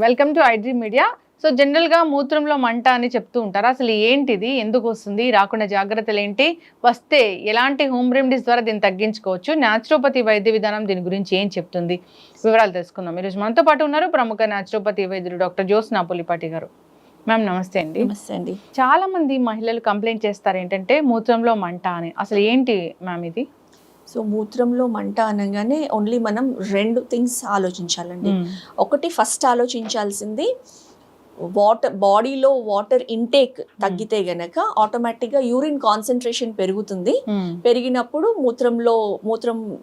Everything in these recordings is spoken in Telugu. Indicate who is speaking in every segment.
Speaker 1: Welcome to iDream media. So జనరల్గా మూత్రంలో మంట అని చెప్తూ ఉంటారు. అసలు ఏంటిది, ఎందుకు వస్తుంది, రాకుండా జాగ్రత్తలు ఏంటి, వస్తే ఎలాంటి హోమ్ రెమెడీస్ ద్వారా దీన్ని తగ్గించుకోవచ్చు, న్యాచురోపతి వైద్య విధానం దీని గురించి ఏం చెప్తుంది, వివరాలు తెలుసుకుందాం. ఈరోజు మనతో పాటు ఉన్నారు ప్రముఖ న్యాచురోపతి వైద్యులు డాక్టర్ జ్యోత్స్నా పులిపాటి గారు. మ్యామ్ నమస్తే అండి.
Speaker 2: నమస్తే అండి.
Speaker 1: చాలా మంది మహిళలు కంప్లైంట్ చేస్తారు ఏంటంటే మూత్రంలో మంట అని. అసలు ఏంటి మ్యామ్ ఇది?
Speaker 2: సో మూత్రంలో మంట అనగానే ఓన్లీ మనం రెండు థింగ్స్ ఆలోచించాలండి. ఒకటి ఫస్ట్ ఆలోచించాల్సింది బాడీలో వాటర్ ఇంటేక్ తగ్గితే గనక ఆటోమేటిక్గా యూరిన్ కాన్సన్ట్రేషన్ పెరుగుతుంది. పెరిగినప్పుడు మూత్రం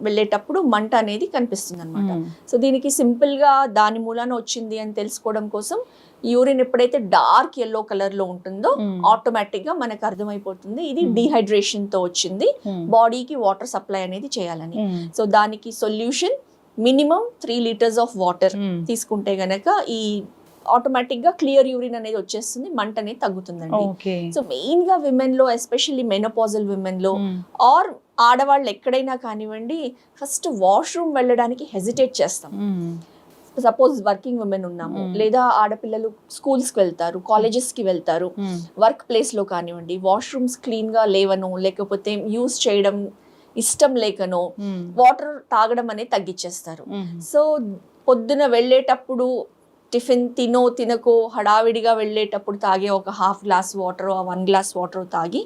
Speaker 2: వెళ్ళేటప్పుడు మంట అనేది కనిపిస్తుంది అనమాట. సో దీనికి సింపుల్గా దాని మూలాన వచ్చింది అని తెలుసుకోవడం కోసం యూరిన్ ఎప్పుడైతే డార్క్ ఎల్లో కలర్ లో ఉంటుందో ఆటోమేటిక్ గా మనకు అర్థమైపోతుంది ఇది డీహైడ్రేషన్ తో వచ్చింది, బాడీకి వాటర్ సప్లై అనేది చేయాలని. సో దానికి solution minimum 3 litres of water తీసుకుంటే గనక ఈ ఆటోమేటిక్ గా క్లియర్ యూరిన్ అనేది వచ్చేస్తుంది, మంట అనేది తగ్గుతుందండి. సో మెయిన్ గా విమెన్ లో, ఎస్పెషల్లీ మెనోపాజల్ విమెన్ లో ఆర్ ఆడవాళ్ళు ఎక్కడైనా కానివ్వండి, ఫస్ట్ వాష్రూమ్ వెళ్ళడానికి హెజిటేట్ చేస్తాం. సపోజ్ వర్కింగ్ ఉమెన్ ఉన్నాము, లేదా ఆడపిల్లలు స్కూల్స్కి వెళ్తారు, కాలేజెస్కి వెళ్తారు, వర్క్ ప్లేస్లో కానివ్వండి వాష్రూమ్స్ క్లీన్గా లేవనో లేకపోతే యూజ్ చేయడం ఇష్టం లేకనో వాటర్ తాగడం అనేది తగ్గించేస్తారు. సో పొద్దున వెళ్ళేటప్పుడు టిఫిన్ తినకో హడావిడిగా వెళ్ళేటప్పుడు తాగే ఒక ½ గ్లాస్ వాటర్, 1 గ్లాస్ వాటర్ తాగి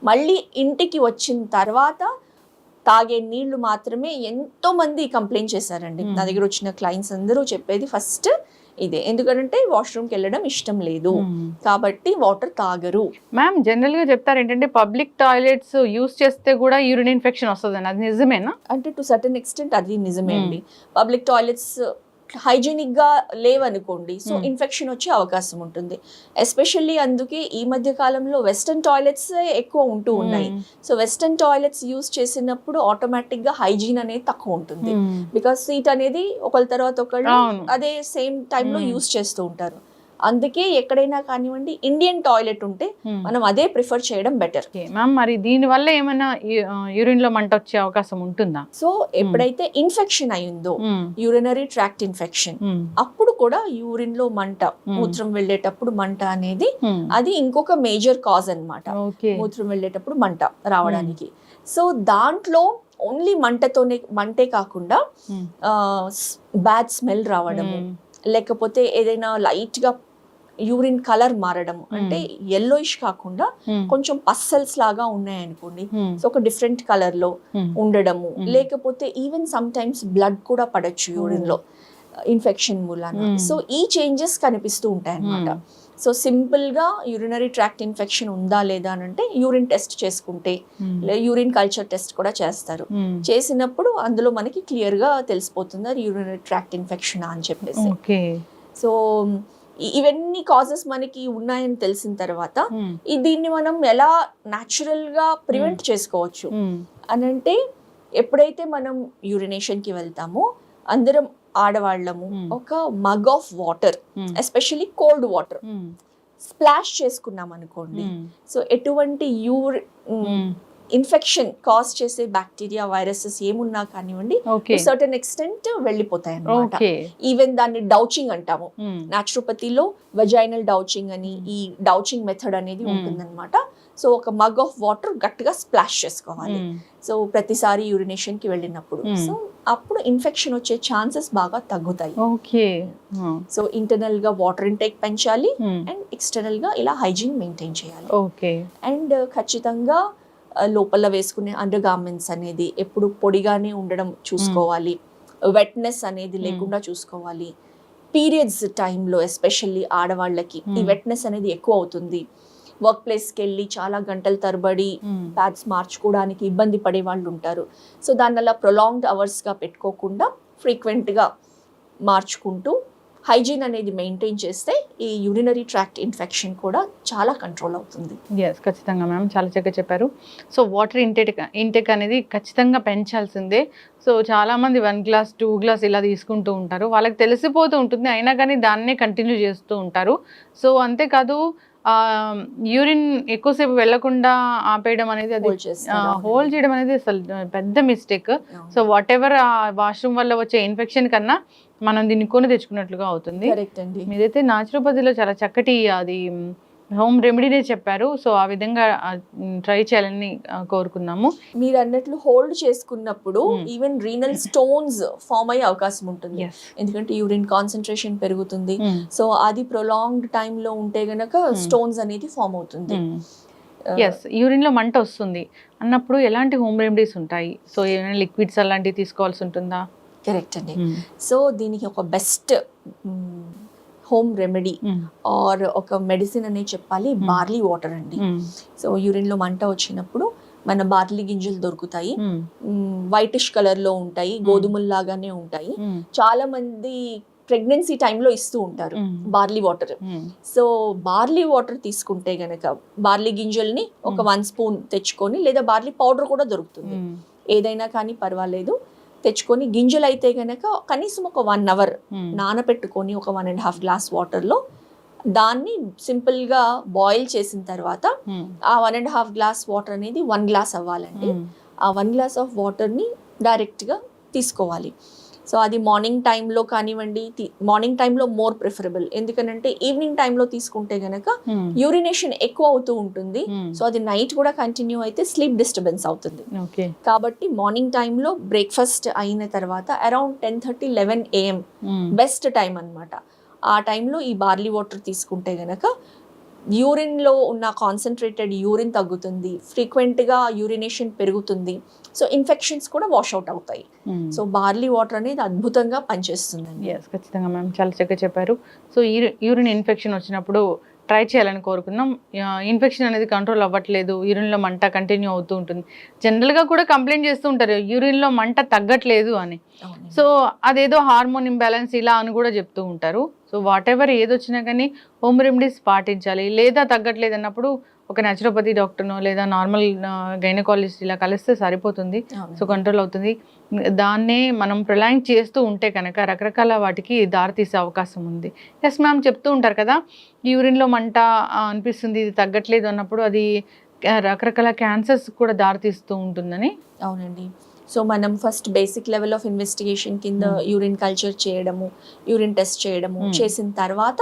Speaker 2: మళ్ళీ ఇంటికి వచ్చిన తర్వాత తాగే నీళ్లు మాత్రమే ఎంతో మంది కంప్లైంట్ చేశారండి. నా దగ్గర వచ్చిన క్లయింట్స్ అందరూ చెప్పేది ఫస్ట్ ఇదే. ఎందుకంటే వాష్రూమ్కి వెళ్ళడం ఇష్టం లేదు కాబట్టి వాటర్ తాగరు.
Speaker 1: మ్యామ్ జనరల్ గా చెప్తారు ఏంటంటే పబ్లిక్ టాయిలెట్స్ యూస్ చేస్తే కూడా యూరిన్ ఇన్ఫెక్షన్ వస్తుంది, అది నిజమేనా?
Speaker 2: అంటే టు సర్టన్ ఎక్స్టెంట్ అది నిజమే అండి. పబ్లిక్ టాయిలెట్స్ హైజీనిక్ గా లేవనుకోండి, సో ఇన్ఫెక్షన్ వచ్చే అవకాశం ఉంటుంది. ఎస్పెషల్లీ అందుకే ఈ మధ్య కాలంలో వెస్టర్న్ టాయిలెట్స్ ఎక్కువ ఉంటూ ఉన్నాయి. సో వెస్టర్న్ టాయిలెట్స్ యూస్ చేసినప్పుడు ఆటోమేటిక్ గా హైజీన్ అనేది తక్కువ ఉంటుంది. బికాస్ సీట్ అనేది ఒకళ్ళ తర్వాత ఒకళ్ళు అదే సేమ్ టైంలో యూస్ చేస్తూ ఉంటారు. అందుకే ఎక్కడైనా కానివ్వండి ఇండియన్ టాయిలెట్ ఉంటే మనం అదే ప్రిఫర్ చేయడం బెటర్.
Speaker 1: మ్యామ్ మరి దీని వల్ల ఏమైనా యూరిన్ లో మంట వచ్చే అవకాశం ఉంటుందా?
Speaker 2: సో ఎప్పుడైతే ఇన్ఫెక్షన్ అయిందో, యూరినరీ ట్రాక్ట్ ఇన్ఫెక్షన్, అప్పుడు కూడా యూరిన్ లో మంట, మూత్రం వెళ్ళేటప్పుడు మంట అనేది అది ఇంకొక మేజర్ కాజ్ అన్నమాట. మూత్రం వెళ్ళేటప్పుడు మంట రావడానికి. సో దాంట్లో ఓన్లీ మంటే కాకుండా బ్యాడ్ స్మెల్ రావడము, లేకపోతే ఏదైనా లైట్ గా యూరిన్ కలర్ మారడం, అంటే ఎల్లోయిష్ కాకుండా కొంచెం పస్సల్స్ లాగా ఉన్నాయనుకోండి, సో ఒక డిఫరెంట్ కలర్ లో ఉండడము, లేకపోతే ఈవెన్ సమ్ టైమ్స్ బ్లడ్ కూడా పడచ్చు యూరిన్ లో ఇన్ఫెక్షన్ మూలాన. సో ఈ చేంజెస్ కనిపిస్తూ ఉంటాయి అన్నమాట. సో సింపుల్ గా యూరినరీ ట్రాక్ట్ ఇన్ఫెక్షన్ ఉందా లేదా అని అంటే యూరిన్ టెస్ట్ చేసుకుంటే, యూరిన్ కల్చర్ టెస్ట్ కూడా చేస్తారు. చేసినప్పుడు అందులో మనకి క్లియర్ గా తెలిసిపోతుంది అది యూరినరీ ట్రాక్ట్ ఇన్ఫెక్షన్ అని చెప్పేసి. సో ఇవన్నీ కాజెస్ మనకి ఉన్నాయని తెలిసిన తర్వాత దీన్ని మనం ఎలా న్యాచురల్ గా ప్రివెంట్ చేసుకోవచ్చు అని అంటే, ఎప్పుడైతే మనం యూరినేషన్ కి వెళ్తామో అందరం ఆడవాళ్ళము ఒక mug of water, especially cold water splash చేసుకున్నాం అనుకోండి, సో ఎటువంటి ఇన్ఫెక్షన్ కాజ్ చేసే బ్యాక్టీరియా, వైరసెస్ ఏమున్నా కానివ్వండి సర్టన్ ఎక్స్టెంట్ వెళ్ళిపోతాయి అన్నమాట. ఈవెన్ దాన్ని డౌచింగ్ అంటాము న్యాచురోపతిలో, వెజైనల్ డౌచింగ్ అని ఈ డౌచింగ్ మెథడ్ అనేది ఉంటుందన్నమాట. సో ఒక మగ్ ఆఫ్ వాటర్ గట్టిగా స్ప్లాష్ చేసుకోవాలి సో ప్రతిసారి యూరినేషన్ కి వెళ్ళినప్పుడు. సో అప్పుడు ఇన్ఫెక్షన్ వచ్చే ఛాన్సెస్ బాగా తగ్గుతాయి. సో ఇంటర్నల్ గా వాటర్ ఇంటేక్ పెంచాలి అండ్ ఎక్స్టర్నల్ గా ఇలా హైజీన్ మెయింటైన్ చేయాలి. అండ్ ఖచ్చితంగా లోపల వేసుకునే అండర్ గార్మెంట్స్ అనేది ఎప్పుడు పొడిగానే ఉండడం చూసుకోవాలి, వెట్నెస్ అనేది లేకుండా చూసుకోవాలి. పీరియడ్స్ టైంలో ఎస్పెషల్లీ ఆడవాళ్ళకి ఈ వెట్నెస్ అనేది ఎక్కువ అవుతుంది. వర్క్ ప్లేస్కి వెళ్ళి చాలా గంటల తరబడి ప్యాడ్స్ మార్చుకోవడానికి ఇబ్బంది పడే వాళ్ళు ఉంటారు. సో దానివల్ల ప్రొలాంగ్డ్ అవర్స్గా పెట్టుకోకుండా ఫ్రీక్వెంట్గా మార్చుకుంటూ హైజీన్ అనేది మెయింటైన్ చేస్తే ఈ యూరినరీ ట్రాక్ట్ ఇన్ఫెక్షన్ కూడా చాలా కంట్రోల్ అవుతుంది.
Speaker 1: ఖచ్చితంగా మ్యామ్, చాలా చక్కగా చెప్పారు. సో వాటర్ ఇంటేక్ అనేది ఖచ్చితంగా పెంచాల్సిందే. సో చాలామంది 1 గ్లాస్ 2 గ్లాస్ ఇలా తీసుకుంటూ ఉంటారు, వాళ్ళకి తెలిసిపోతూ ఉంటుంది, అయినా కానీ దాన్నే కంటిన్యూ చేస్తూ ఉంటారు. సో అంతేకాదు యూరిన్ ఎక్కువసేపు వెళ్లకుండా ఆపేయడం అనేది అది
Speaker 2: Hold చేస్తారు, అవునండి.
Speaker 1: హోల్డ్ చేయడం అనేది అసలు పెద్ద మిస్టేక్. సో వాట్ ఎవర్ ఆ వాష్రూమ్ వల్ల వచ్చే ఇన్ఫెక్షన్ కన్నా మనం దీన్ని కొని తెచ్చుకున్నట్లుగా అవుతుంది.
Speaker 2: కరెక్ట్ అండి.
Speaker 1: మీరైతే నాచురోపతిలో చాలా చక్కటి అది హోమ్ రెమెడీనే చెప్పారు. సో ఆ విధంగా ట్రై చేయాలని కోరుకున్నాము.
Speaker 2: మీరు అన్నట్లు హోల్డ్ చేసుకున్నప్పుడు
Speaker 1: Hmm.
Speaker 2: Even renal stones form అయ్యే అవకాశం ఉంటుంది.
Speaker 1: Yes.
Speaker 2: ఎందుకంటే యూరిన్ కాన్సన్ట్రేషన్ పెరుగుతుంది.
Speaker 1: Hmm.
Speaker 2: సో అది ప్రొలాంగ్డ్ టైంలో ఉంటే గనక స్టోన్స్ అనేది ఫామ్ అవుతుంది.
Speaker 1: ఎస్, యూరిన్ లో మంట వస్తుంది అన్నప్పుడు ఎలాంటి హోమ్ రెమెడీస్ ఉంటాయి? సో ఏమైనా లిక్విడ్స్ అలాంటివి తీసుకోవాల్సి ఉంటుందా?
Speaker 2: కరెక్ట్ అండి. సో దీనికి ఒక బెస్ట్ హోమ్ రెమెడీ ఆర్ ఒక మెడిసిన్ అనే చెప్పాలి, బార్లీ వాటర్ అండి. సో యూరిన్లో మంట వచ్చినప్పుడు మన బార్లీ గింజలు దొరుకుతాయి, వైటిష్ కలర్లో ఉంటాయి, గోధుమల్లాగానే ఉంటాయి. చాలా మంది ప్రెగ్నెన్సీ టైంలో ఇస్తూ ఉంటారు barley water. So barley water తీసుకుంటే గనక బార్లీ గింజల్ని ఒక 1 స్పూన్ తెచ్చుకొని, లేదా బార్లీ పౌడర్ కూడా దొరుకుతుంది, ఏదైనా కానీ పర్వాలేదు, తెచ్చుకొని గింజలు అయితే గనక కనీసం ఒక 1 అవర్ నానబెట్టుకొని ఒక 1.5 గ్లాస్ వాటర్లో దాన్ని సింపుల్గా బాయిల్ చేసిన తర్వాత ఆ 1.5 గ్లాస్ వాటర్ అనేది 1 గ్లాస్ అవ్వాలండి. ఆ 1 గ్లాస్ ఆఫ్ వాటర్ని డైరెక్ట్గా తీసుకోవాలి. సో అది మార్నింగ్ టైంలో కానివ్వండి, మార్నింగ్ టైంలో మోర్ ప్రిఫరబుల్. ఎందుకనంటే ఈవినింగ్ టైంలో తీసుకుంటే గనక యూరినేషన్ ఎక్కువ అవుతూ ఉంటుంది. సో అది నైట్ కూడా కంటిన్యూ అయితే స్లీప్ డిస్టర్బెన్స్ అవుతుంది. కాబట్టి మార్నింగ్ టైంలో బ్రేక్ఫాస్ట్ అయిన తర్వాత అరౌండ్ 10:30-11 AM బెస్ట్ టైం అన్నమాట. ఆ టైంలో ఈ బార్లీ వాటర్ తీసుకుంటే గనక యూరిన్లో ఉన్న కాన్సన్ట్రేటెడ్ యూరిన్ తగ్గుతుంది, ఫ్రీక్వెంట్గా యూరినేషన్ పెరుగుతుంది. సో ఇన్ఫెక్షన్స్ కూడా వాష్ అవుట్ అవుతాయి. సో బార్లీ వాటర్ అనేది అద్భుతంగా పనిచేస్తుందండి.
Speaker 1: ఎస్, ఖచ్చితంగా మ్యామ్, చాలా చక్కగా చెప్పారు. సో యూరిన్ ఇన్ఫెక్షన్ వచ్చినప్పుడు ట్రై చేయాలని కోరుకున్నాం. ఇన్ఫెక్షన్ అనేది కంట్రోల్ అవ్వట్లేదు, యూరిన్లో మంట కంటిన్యూ అవుతూ ఉంటుంది. జనరల్గా కూడా కంప్లైంట్ చేస్తూ ఉంటారు యూరిన్లో మంట తగ్గట్లేదు అని. సో అదేదో హార్మోన్ ఇంబ్యాలెన్స్ ఇలా అని కూడా చెప్తూ ఉంటారు. సో వాట్ ఎవర్ ఏదొచ్చినా కానీ హోమ్ రెమెడీస్ పాటించాలి. లేదా తగ్గట్లేదు అన్నప్పుడు ఒక న్యాచురోపతి డాక్టర్నో లేదా నార్మల్ గైనకాలజిస్ట్ ఇలా కలిస్తే సరిపోతుంది. సో కంట్రోల్ అవుతుంది. దాన్నే మనం ప్రొలాంగ్ చేస్తూ ఉంటే కనుక రకరకాల వాటికి దారితీసే అవకాశం ఉంది. ఎస్ మ్యామ్, చెప్తూ ఉంటారు కదా యూరిన్లో మంట అనిపిస్తుంది, ఇది తగ్గట్లేదు అన్నప్పుడు అది రకరకాల క్యాన్సర్స్ కూడా దారితీస్తూ ఉంటుందని.
Speaker 2: అవునండి. సో మనం first basic level of investigation కింద యూరిన్ కల్చర్ చేయడము, యూరిన్ టెస్ట్ చేయడము చేసిన తర్వాత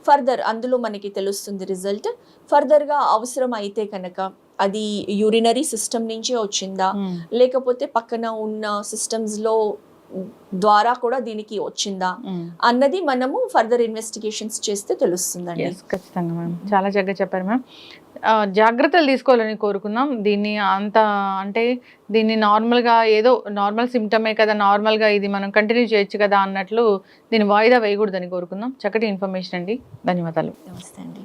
Speaker 2: ఫర్దర్ అందులో మనకి తెలుస్తుంది రిజల్ట్. ఫర్దర్గా అవసరం అయితే కనుక అది యూరినరీ సిస్టమ్ నుంచే వచ్చిందా, లేకపోతే పక్కన ఉన్న సిస్టమ్స్లో ద్వారా కూడా దీనికి వచ్చిందా అన్నది మనము ఫర్దర్ ఇన్వెస్టిగేషన్స్ చేస్తే తెలుస్తుందండి.
Speaker 1: ఖచ్చితంగా మ్యామ్, చాలా చక్కగా చెప్పారు మ్యామ్. జాగ్రత్తలు తీసుకోవాలని కోరుకున్నాం. దీన్ని అంటే దీన్ని నార్మల్గా ఏదో నార్మల్ సిమ్టమే కదా, నార్మల్గా ఇది మనం కంటిన్యూ చేయొచ్చు కదా అన్నట్లు దీన్ని వాయిదా వేయకూడదని కోరుకుందాం. చక్కటి ఇన్ఫర్మేషన్ అండి, ధన్యవాదాలు.
Speaker 2: నమస్తే అండి.